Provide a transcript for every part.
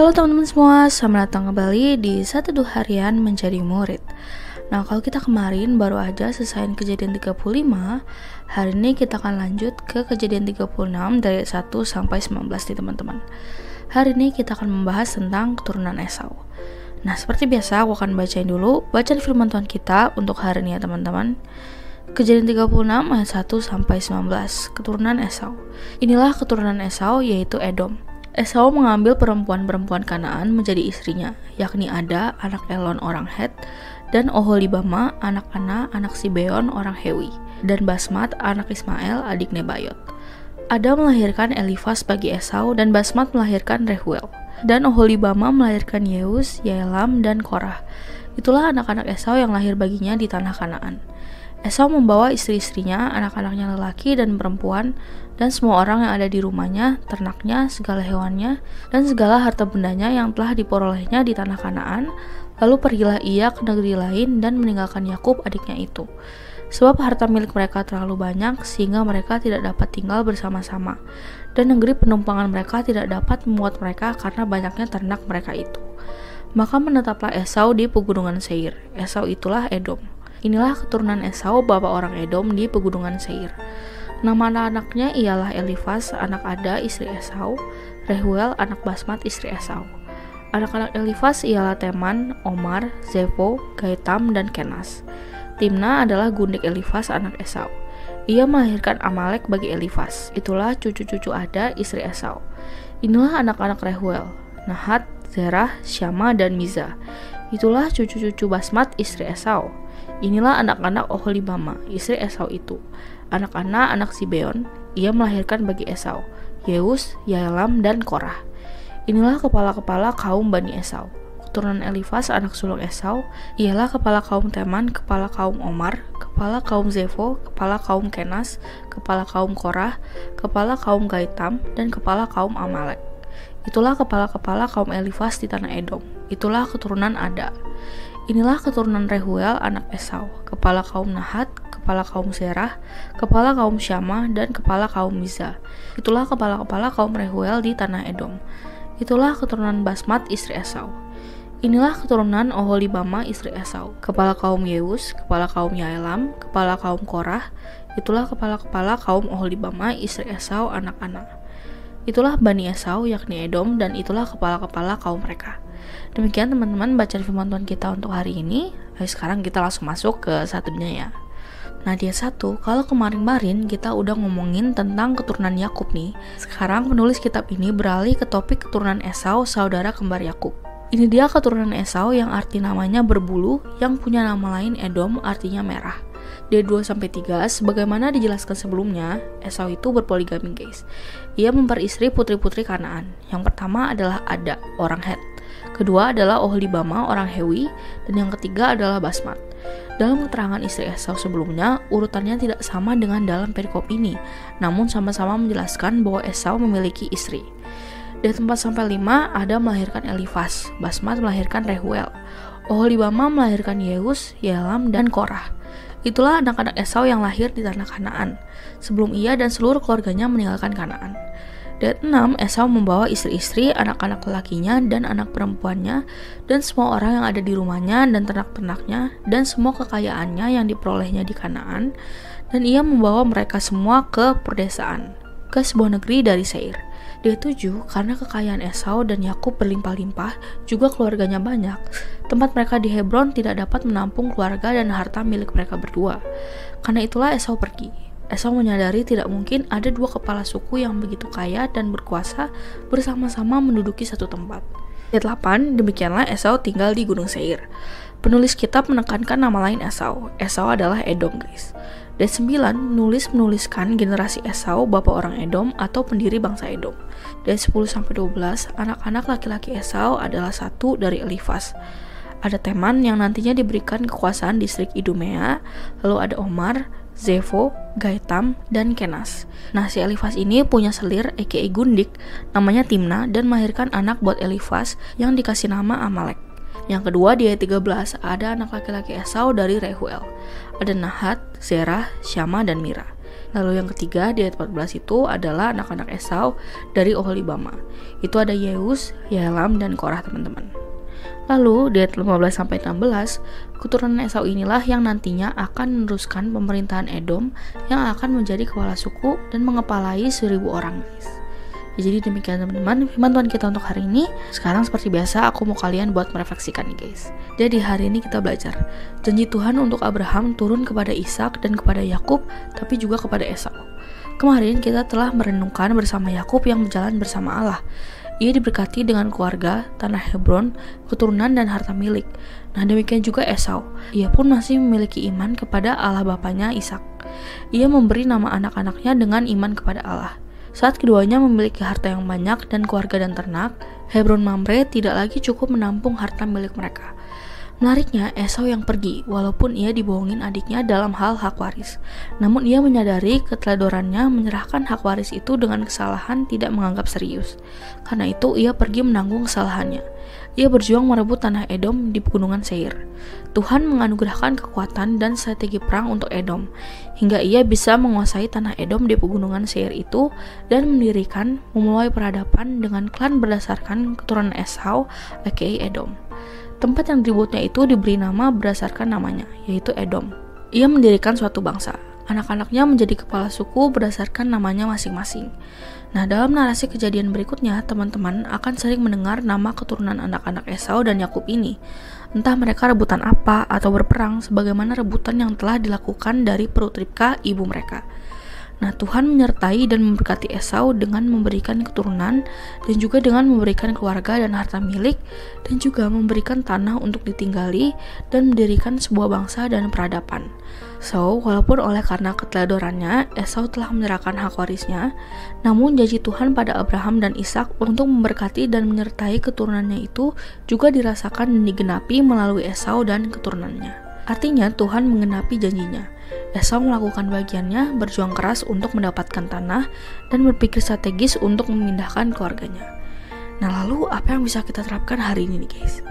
Halo teman-teman semua, selamat datang kembali di 1-2 harian menjadi murid. Nah, kalau kita kemarin baru aja selesai kejadian 35, hari ini kita akan lanjut ke kejadian 36 dari 1 sampai 19 nih teman-teman. Hari ini kita akan membahas tentang keturunan Esau. Nah, seperti biasa aku akan bacain dulu bacaan firman Tuhan kita untuk hari ini ya teman-teman. Kejadian 36 ayat 1 sampai 19, keturunan Esau. Inilah keturunan Esau, yaitu Edom. Esau mengambil perempuan-perempuan Kanaan menjadi istrinya, yakni Ada, anak Elon orang Het, dan Oholibama, anak Ana, anak Sibeon orang Hewi, dan Basmat, anak Ismael, adik Nebayot. Ada melahirkan Elifas bagi Esau, dan Basmat melahirkan Rehuel, dan Oholibama melahirkan Yeus, Yaelam, dan Korah. Itulah anak-anak Esau yang lahir baginya di tanah Kanaan. Esau membawa istri-istrinya, anak-anaknya lelaki dan perempuan, dan semua orang yang ada di rumahnya, ternaknya, segala hewannya, dan segala harta bendanya yang telah diperolehnya di tanah Kanaan. Lalu pergilah ia ke negeri lain dan meninggalkan Yakub adiknya itu. Sebab harta milik mereka terlalu banyak sehingga mereka tidak dapat tinggal bersama-sama, dan negeri penumpangan mereka tidak dapat memuat mereka karena banyaknya ternak mereka itu. Maka menetaplah Esau di pegunungan Seir. Esau itulah Edom. Inilah keturunan Esau, bapak orang Edom di pegunungan Seir. Nama anak-anaknya ialah Elifas, anak Ada, istri Esau, Rehuel, anak Basmat, istri Esau. Anak-anak Elifas ialah Teman, Omar, Zefo, Gaitam, dan Kenas. Timna adalah gundik Elifas, anak Esau. Ia melahirkan Amalek bagi Elifas. Itulah cucu-cucu Ada, istri Esau. Inilah anak-anak Rehuel, Nahat, Zerah, Syama, dan Miza. Itulah cucu-cucu Basmat, istri Esau. Inilah anak-anak Oholibama, istri Esau itu. Anak Ana, anak Sibeon, ia melahirkan bagi Esau, Yeus, Yaelam, dan Korah. Inilah kepala-kepala kaum Bani Esau. Keturunan Elifas, anak sulung Esau, ialah kepala kaum Teman, kepala kaum Omar, kepala kaum Zefo, kepala kaum Kenas, kepala kaum Korah, kepala kaum Gaitam, dan kepala kaum Amalek. Itulah kepala-kepala kaum Elifas di tanah Edom. Itulah keturunan Ada. Inilah keturunan Rehuel, anak Esau, kepala kaum Nahat, kepala kaum Zerah, kepala kaum Syama, dan kepala kaum Miza. Itulah kepala-kepala kaum Rehuel di tanah Edom. Itulah keturunan Basmat, istri Esau. Inilah keturunan Oholibama, istri Esau, kepala kaum Yeus, kepala kaum Yaelam, kepala kaum Korah. Itulah kepala-kepala kaum Oholibama, istri Esau, anak Ana. Itulah Bani Esau, yakni Edom, dan itulah kepala-kepala kaum mereka. Demikian teman-teman bacaan firman Tuhan kita untuk hari ini. Ayo sekarang kita langsung masuk ke satunya ya. Nah di ayat 1, kalau kemarin-kemarin kita udah ngomongin tentang keturunan Yakub nih. Sekarang penulis kitab ini beralih ke topik keturunan Esau, saudara kembar Yakub. Ini dia keturunan Esau yang arti namanya berbulu, yang punya nama lain Edom, artinya merah. Di 2-3, sebagaimana dijelaskan sebelumnya, Esau itu berpoligami guys. Ia memperistri putri-putri Kanaan. Yang pertama adalah Ada, orang Het. Kedua adalah Oholibama, orang Hewi. Dan yang ketiga adalah Basmat. Dalam keterangan istri Esau sebelumnya, urutannya tidak sama dengan dalam perikop ini, namun sama-sama menjelaskan bahwa Esau memiliki istri. Dari 4-5, Ada melahirkan Elifas, Basmat melahirkan Rehuel, Oholibama melahirkan Yeus, Yaelam, dan Korah. Itulah anak-anak Esau yang lahir di tanah Kanaan, sebelum ia dan seluruh keluarganya meninggalkan Kanaan. Dari 6, Esau membawa istri-istri, anak-anak lelakinya, dan anak perempuannya, dan semua orang yang ada di rumahnya, dan ternak-ternaknya, dan semua kekayaannya yang diperolehnya di Kanaan, dan ia membawa mereka semua ke perdesaan, ke sebuah negeri dari Seir. Dia 7, karena kekayaan Esau dan Yakub berlimpah-limpah, juga keluarganya banyak. Tempat mereka di Hebron tidak dapat menampung keluarga dan harta milik mereka berdua. Karena itulah Esau pergi. Esau menyadari tidak mungkin ada dua kepala suku yang begitu kaya dan berkuasa bersama-sama menduduki satu tempat. Ayat 8, demikianlah Esau tinggal di Gunung Seir. Penulis kitab menekankan nama lain Esau. Esau adalah Edom guys. Dan 9, menuliskan generasi Esau, bapak orang Edom atau pendiri bangsa Edom. Dari 10-12, anak-anak laki-laki Esau adalah satu dari Elifas. Ada Teman yang nantinya diberikan kekuasaan distrik Idumea, lalu ada Omar, Zefo, Gaitam, dan Kenas. Nah si Elifas ini punya selir aka gundik namanya Timna dan melahirkan anak buat Elifas yang dikasih nama Amalek. Yang kedua di ayat 13 ada anak laki-laki Esau dari Rehuel. Ada Nahat, Zerah, Syama, dan Mira. Lalu yang ketiga di ayat 14 itu adalah anak-anak Esau dari Oholibama. Itu ada Yeus, Yalam, dan Korah teman-teman. Lalu di ayat 15 sampai 16, keturunan Esau inilah yang nantinya akan meneruskan pemerintahan Edom yang akan menjadi kepala suku dan mengepalai 1.000 orang, guys. Ya, jadi demikian teman-teman firman Tuhan kita untuk hari ini. Sekarang seperti biasa aku mau kalian buat merefleksikan nih, guys. Jadi hari ini kita belajar janji Tuhan untuk Abraham turun kepada Ishak dan kepada Yakub, tapi juga kepada Esau. Kemarin kita telah merenungkan bersama Yakub yang berjalan bersama Allah. Ia diberkati dengan keluarga, tanah Hebron, keturunan, dan harta milik. Nah, demikian juga Esau. Ia pun masih memiliki iman kepada Allah bapaknya Ishak. Ia memberi nama anak-anaknya dengan iman kepada Allah. Saat keduanya memiliki harta yang banyak dan keluarga dan ternak, Hebron Mamre tidak lagi cukup menampung harta milik mereka. Menariknya, Esau yang pergi, walaupun ia dibohongin adiknya dalam hal hak waris. Namun ia menyadari keteledorannya menyerahkan hak waris itu dengan kesalahan tidak menganggap serius. Karena itu, ia pergi menanggung kesalahannya. Ia berjuang merebut tanah Edom di pegunungan Seir. Tuhan menganugerahkan kekuatan dan strategi perang untuk Edom, hingga ia bisa menguasai tanah Edom di pegunungan Seir itu dan memulai peradaban dengan klan berdasarkan keturunan Esau, aka Edom. Tempat yang dibuatnya itu diberi nama berdasarkan namanya, yaitu Edom. Ia mendirikan suatu bangsa. Anak-anaknya menjadi kepala suku berdasarkan namanya masing-masing. Nah, dalam narasi kejadian berikutnya, teman-teman akan sering mendengar nama keturunan anak-anak Esau dan Yakub ini. Entah mereka rebutan apa atau berperang sebagaimana rebutan yang telah dilakukan dari perut Ribka, ibu mereka. Nah, Tuhan menyertai dan memberkati Esau dengan memberikan keturunan dan juga dengan memberikan keluarga dan harta milik dan juga memberikan tanah untuk ditinggali dan mendirikan sebuah bangsa dan peradaban. So, walaupun oleh karena keteledorannya, Esau telah menyerahkan hak warisnya, namun janji Tuhan pada Abraham dan Ishak untuk memberkati dan menyertai keturunannya itu juga dirasakan dan digenapi melalui Esau dan keturunannya. Artinya, Tuhan menggenapi janjinya. Esau melakukan bagiannya, berjuang keras untuk mendapatkan tanah, dan berpikir strategis untuk memindahkan keluarganya. Nah, lalu apa yang bisa kita terapkan hari ini nih, guys?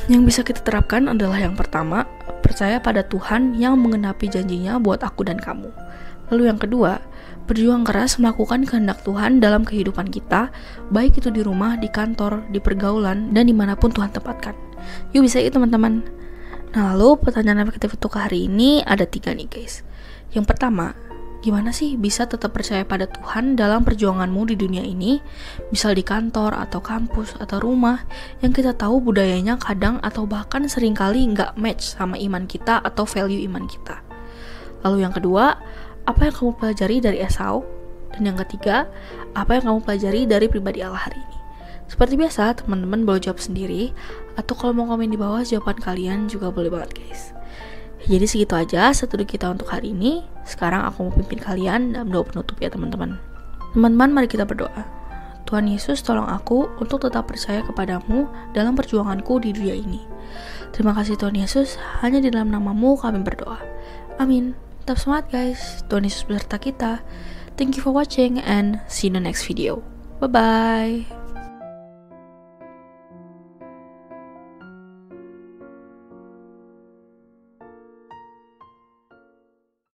Yang bisa kita terapkan adalah yang pertama, percaya pada Tuhan yang menggenapi janjinya buat aku dan kamu. Lalu yang kedua, berjuang keras melakukan kehendak Tuhan dalam kehidupan kita, baik itu di rumah, di kantor, di pergaulan, dan dimanapun Tuhan tempatkan. Yuk bisa itu teman-teman. Nah, lalu pertanyaan efektif untuk hari ini ada 3 nih, guys. Yang pertama, gimana sih bisa tetap percaya pada Tuhan dalam perjuanganmu di dunia ini? Misal di kantor atau kampus atau rumah yang kita tahu budayanya kadang atau bahkan seringkali nggak match sama iman kita atau value iman kita. Lalu yang kedua, apa yang kamu pelajari dari Esau? Dan yang ketiga, apa yang kamu pelajari dari pribadi Allah hari ini? Seperti biasa, teman-teman boleh jawab sendiri, atau kalau mau komen di bawah jawaban kalian juga boleh banget, guys. Jadi segitu aja studi kita untuk hari ini. Sekarang aku mau pimpin kalian dalam doa penutup ya teman-teman. Teman-teman, mari kita berdoa. Tuhan Yesus, tolong aku untuk tetap percaya kepadamu dalam perjuanganku di dunia ini. Terima kasih Tuhan Yesus, hanya di dalam namamu kami berdoa. Amin. Tetap semangat guys, Tuhan Yesus beserta kita. Thank you for watching and see you in the next video. Bye-bye.